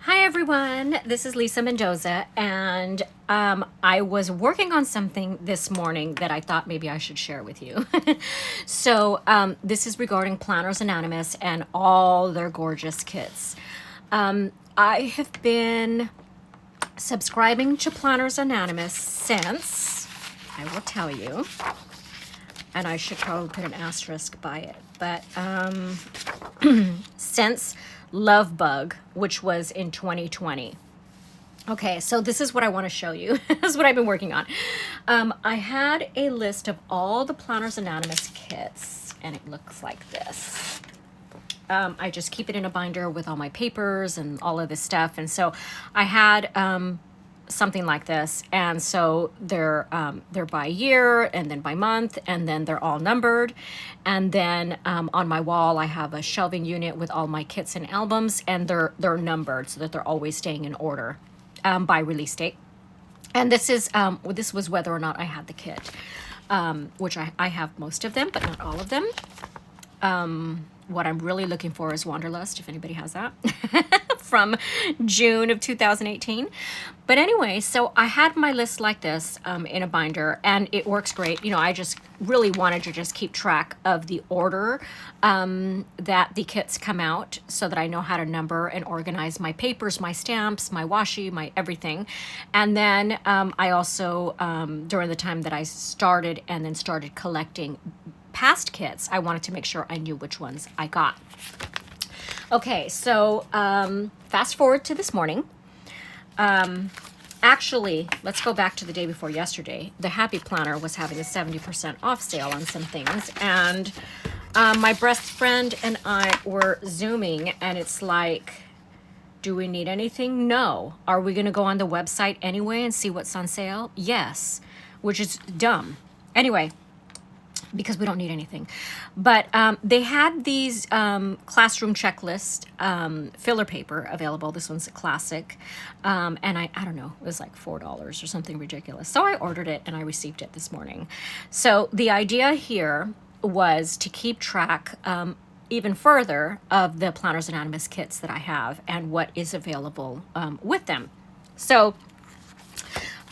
Hi everyone, this is Lisa Mendoza, and I was working on something this morning that I thought maybe I should share with you. So this is regarding Planners Anonymous and all their gorgeous kits. I have been subscribing to Planners Anonymous since, I will tell you, and I should probably put an asterisk by it, but since Love Bug, which was in 2020. Okay, so this is what I want to show you. This is what I've been working on. I had a list of all the Planners Anonymous kits, and it looks like this. I just keep it in a binder with all my papers and all of this stuff, and so I had something like this, and so they're by year and then by month, and then they're all numbered, and then on my wall I have a shelving unit with all my kits and albums, and they're numbered so that they're always staying in order by release date. And this was whether or not I had the kit, which I have most of them but not all of them. What I'm really looking for is Wanderlust, if anybody has that, from June of 2018. But anyway, so I had my list like this in a binder, and it works great. You know, I just really wanted to just keep track of the order that the kits come out so that I know how to number and organize my papers, my stamps, my washi, my everything. And then I also, during the time that I started collecting past kits, I wanted to make sure I knew which ones I got. Okay, so fast forward to this morning. Actually, let's go back to the day before yesterday. The Happy Planner was having a 70% off sale on some things, and my best friend and I were Zooming, and it's like, do we need anything? No. Are we going to go on the website anyway and see what's on sale? Yes, which is dumb. Anyway, because we don't need anything. But they had these classroom checklist filler paper available. This one's a classic. And I don't know, it was like $4 or something ridiculous. So I ordered it and I received it this morning. So the idea here was to keep track even further of the Planners Anonymous kits that I have and what is available with them. So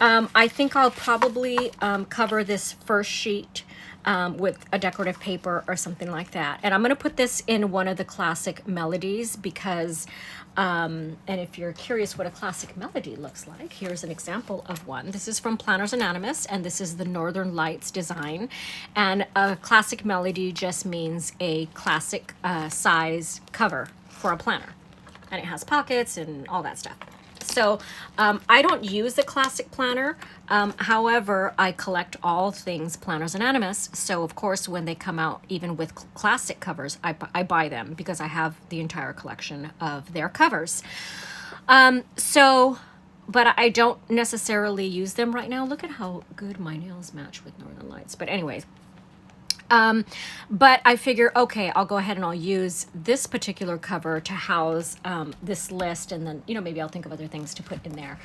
I think I'll probably cover this first sheet with a decorative paper or something like that. And I'm going to put this in one of the classic melodies because, and if you're curious what a classic melody looks like, here's an example of one. This is from Planners Anonymous, and this is the Northern Lights design. And a classic melody just means a classic size cover for a planner. And it has pockets and all that stuff. So I don't use the classic planner. However, I collect all things Planners Anonymous. So of course, when they come out, even with classic covers, I buy them because I have the entire collection of their covers. But I don't necessarily use them right now. Look at how good my nails match with Northern Lights. But anyways, but I figure, okay, I'll go ahead and I'll use this particular cover to house this list, and then, you know, maybe I'll think of other things to put in there.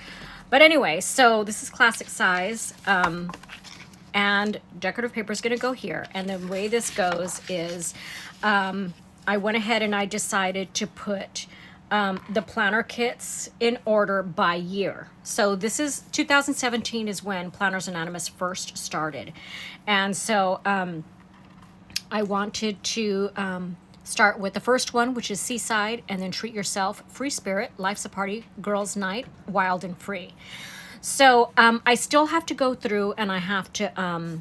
But anyway, so this is classic size, and decorative paper is going to go here. And the way this goes is I went ahead and I decided to put the planner kits in order by year. So this is 2017 is when Planners Anonymous first started. And so I wanted to start with the first one, which is Seaside, and then Treat Yourself, Free Spirit, Life's a Party, Girls Night, Wild and Free. So I still have to go through and I have to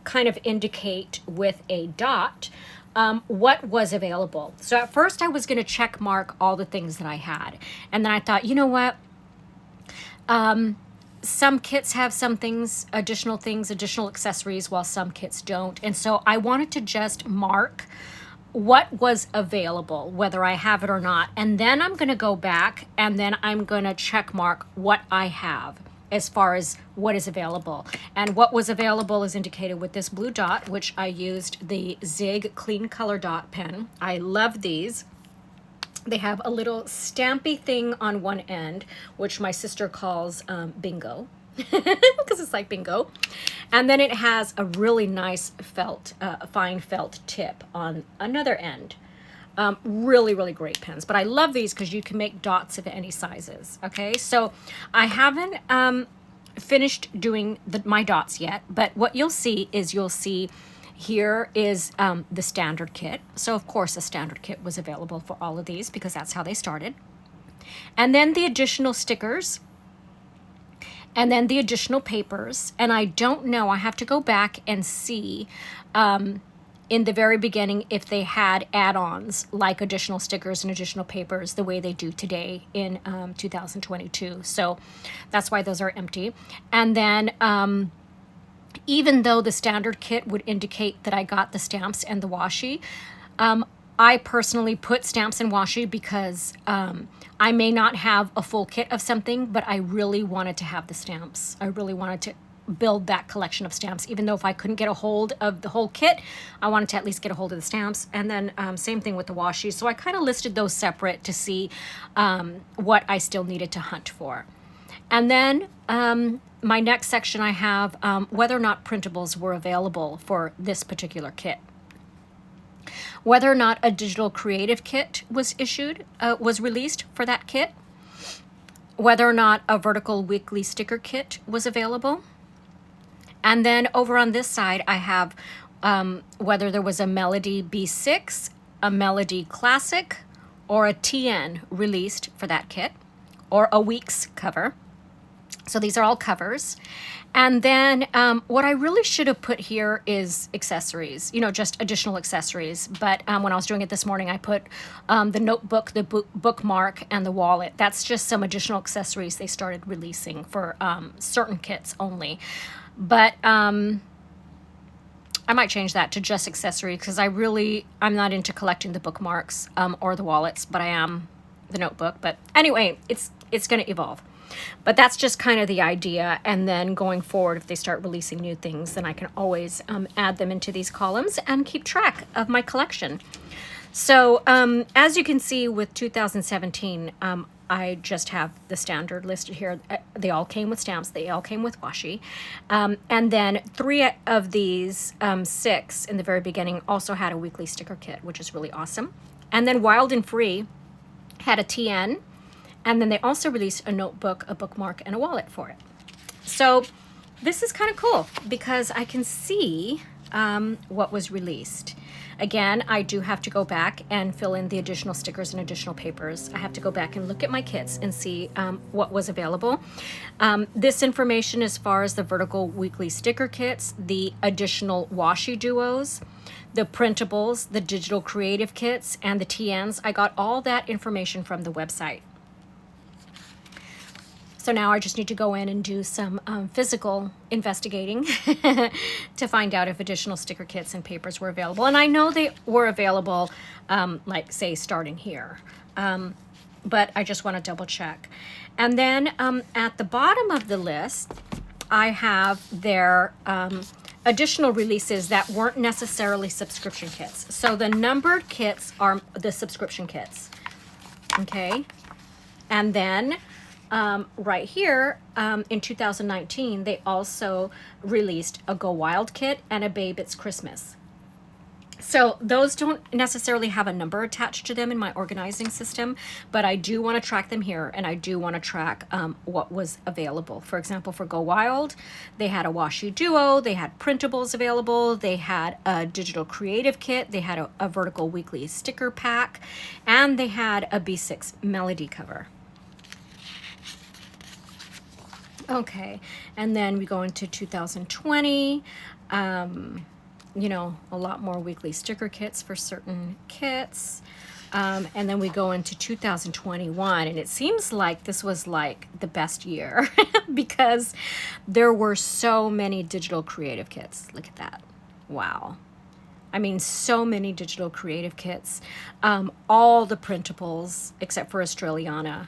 kind of indicate with a dot what was available. So at first I was going to check mark all the things that I had. And then I thought, you know what? Some kits have some things, additional accessories, while some kits don't. And so I wanted to just mark what was available, whether I have it or not. And then I'm going to go back and then I'm going to check mark what I have as far as what is available. And what was available is indicated with this blue dot, which I used the Zig Clean Color Dot pen. I love these. They have a little stampy thing on one end, which my sister calls bingo, because it's like bingo. And then it has a really nice felt, fine felt tip on another end. Really, really great pens. But I love these because you can make dots of any sizes. Okay, so I haven't finished doing my dots yet, but what you'll see is here is the standard kit. So of course the standard kit was available for all of these because that's how they started. And then the additional stickers, and then the additional papers. And I don't know, I have to go back and see in the very beginning if they had add-ons like additional stickers and additional papers the way they do today in 2022. So that's why those are empty. And then even though the standard kit would indicate that I got the stamps and the washi, I personally put stamps and washi because I may not have a full kit of something, but I really wanted to have the stamps. I really wanted to build that collection of stamps, even though if I couldn't get a hold of the whole kit, I wanted to at least get a hold of the stamps. And then same thing with the washi. So I kind of listed those separate to see what I still needed to hunt for. And then my next section I have whether or not printables were available for this particular kit. Whether or not a digital creative kit was released for that kit. Whether or not a vertical weekly sticker kit was available. And then over on this side, I have whether there was a Melody B6, a Melody Classic, or a TN released for that kit, or a week's cover. So these are all covers. And then what I really should have put here is accessories, just additional accessories. But when I was doing it this morning, I put the notebook, the bookmark, and the wallet. That's just some additional accessories they started releasing for certain kits only. But I might change that to just accessories because I'm not into collecting the bookmarks or the wallets, but I am the notebook. But anyway, it's going to evolve. But that's just kind of the idea. And then going forward, if they start releasing new things, then I can always add them into these columns and keep track of my collection. So as you can see with 2017, I just have the standard listed here. They all came with stamps. They all came with washi. And then 3 of these 6 in the very beginning also had a weekly sticker kit, which is really awesome. And then Wild and Free had a TN. And then they also released a notebook, a bookmark, and a wallet for it. So this is kind of cool because I can see what was released. Again, I do have to go back and fill in the additional stickers and additional papers. I have to go back and look at my kits and see what was available. This information as far as the vertical weekly sticker kits, the additional washi duos, the printables, the digital creative kits, and the TNs, I got all that information from the website. So now I just need to go in and do some physical investigating to find out if additional sticker kits and papers were available. And I know they were available, like say starting here, but I just want to double check. And then at the bottom of the list, I have their additional releases that weren't necessarily subscription kits. So the numbered kits are the subscription kits, okay? And then right here in 2019, they also released a Go Wild kit and a Babe It's Christmas. So those don't necessarily have a number attached to them in my organizing system, but I do want to track them here, and I do want to track what was available. For example, for Go Wild, they had a washi duo, they had printables available, they had a digital creative kit, they had a vertical weekly sticker pack, and they had a B6 Melody cover. Okay, and then we go into 2020, a lot more weekly sticker kits for certain kits. And then we go into 2021, and it seems like this was like the best year because there were so many digital creative kits. Look at that. Wow. I mean, so many digital creative kits. All the printables, except for Australiana,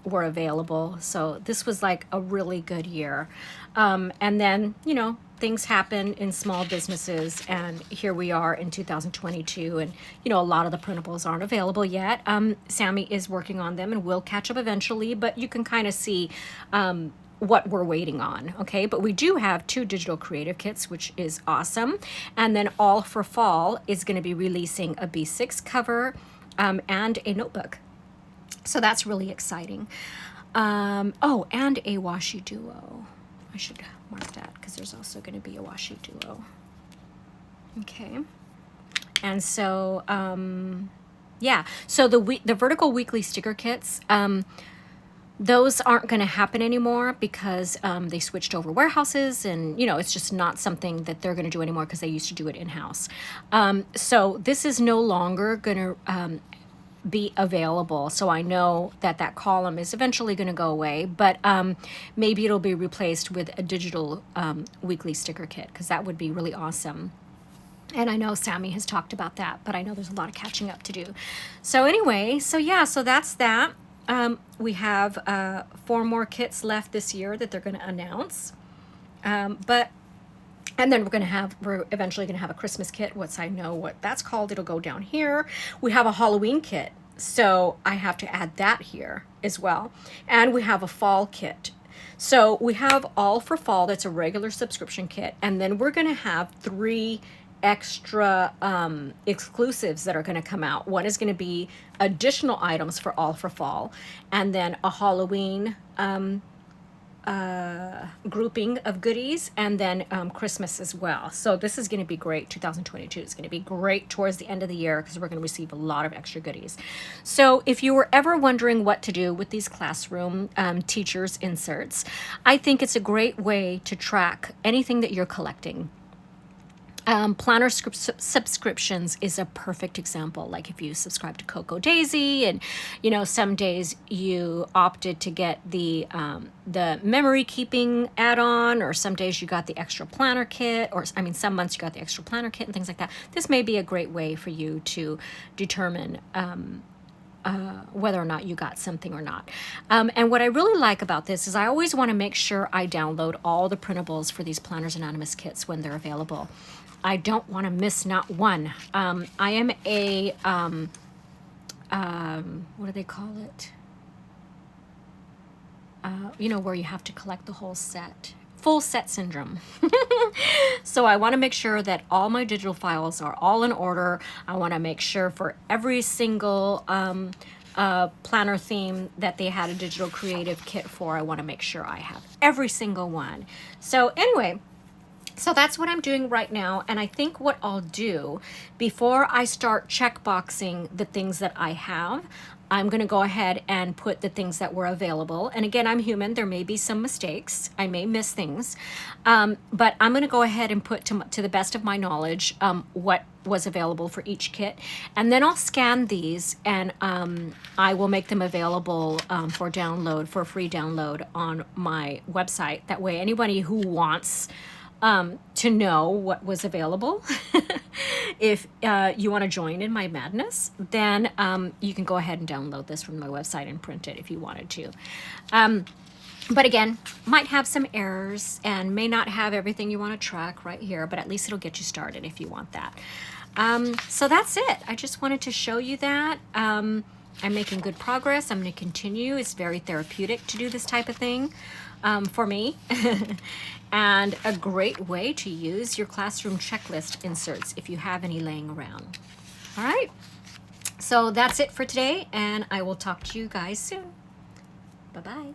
were available. So this was like a really good year. And then, things happen in small businesses, and here we are in 2022, and a lot of the printables aren't available yet. Sammy is working on them and will catch up eventually, but you can kind of see what we're waiting on, okay? But we do have 2 digital creative kits, which is awesome. And then All for Fall is going to be releasing a B6 cover and a notebook. So that's really exciting. Oh, and a washi duo. I should mark that because there's also going to be a washi duo. Okay. And so, yeah. So the vertical weekly sticker kits, those aren't going to happen anymore because they switched over warehouses, and you know, it's just not something that they're going to do anymore because they used to do it in-house. So this is no longer going to be available. So I know that that column is eventually going to go away, but maybe it'll be replaced with a digital weekly sticker kit, because that would be really awesome. And I know Sammy has talked about that, but I know there's a lot of catching up to do. So anyway, so yeah, so that's that. We have 4 more kits left this year that they're going to announce. And then we're eventually going to have a Christmas kit. I know what that's called. It'll go down here. We have a Halloween kit, so I have to add that here as well. And we have a fall kit. So we have All for Fall. That's a regular subscription kit. And then we're going to have 3 extra exclusives that are going to come out. One is going to be additional items for All for Fall, and then a Halloween grouping of goodies, and then Christmas as well. So this is going to be great. 2022 is going to be great towards the end of the year because we're going to receive a lot of extra goodies. So if you were ever wondering what to do with these classroom teachers inserts, I think it's a great way to track anything that you're collecting. Planner subscriptions is a perfect example. Like if you subscribe to Cocoa Daisy, and you know, some days you opted to get the memory keeping add-on, or some days you got the extra planner kit, or I mean some months you got the extra planner kit and things like that. This may be a great way for you to determine whether or not you got something or not. And what I really like about this is I always want to make sure I download all the printables for these Planners Anonymous kits when they're available. I don't want to miss not one. I am a, what do they call it? You know, where you have to collect the whole set. Full set syndrome. So I want to make sure that all my digital files are all in order. I want to make sure for every single planner theme that they had a digital creative kit for, I want to make sure I have every single one. So anyway, so that's what I'm doing right now. And I think what I'll do before I start checkboxing the things that I have, I'm going to go ahead and put the things that were available. And again, I'm human. There may be some mistakes. I may miss things. But I'm going to go ahead and put to the best of my knowledge what was available for each kit. And then I'll scan these, and I will make them available for download, for free download on my website. That way anybody who wants to know what was available, if you want to join in my madness, then you can go ahead and download this from my website and print it if you wanted to. But again, might have some errors and may not have everything you want to track right here, but at least it'll get you started if you want that. So that's it. I just wanted to show you that. I'm making good progress. I'm going to continue. It's very therapeutic to do this type of thing for me. And a great way to use your classroom checklist inserts if you have any laying around. All right. So that's it for today, and I will talk to you guys soon. Bye-bye.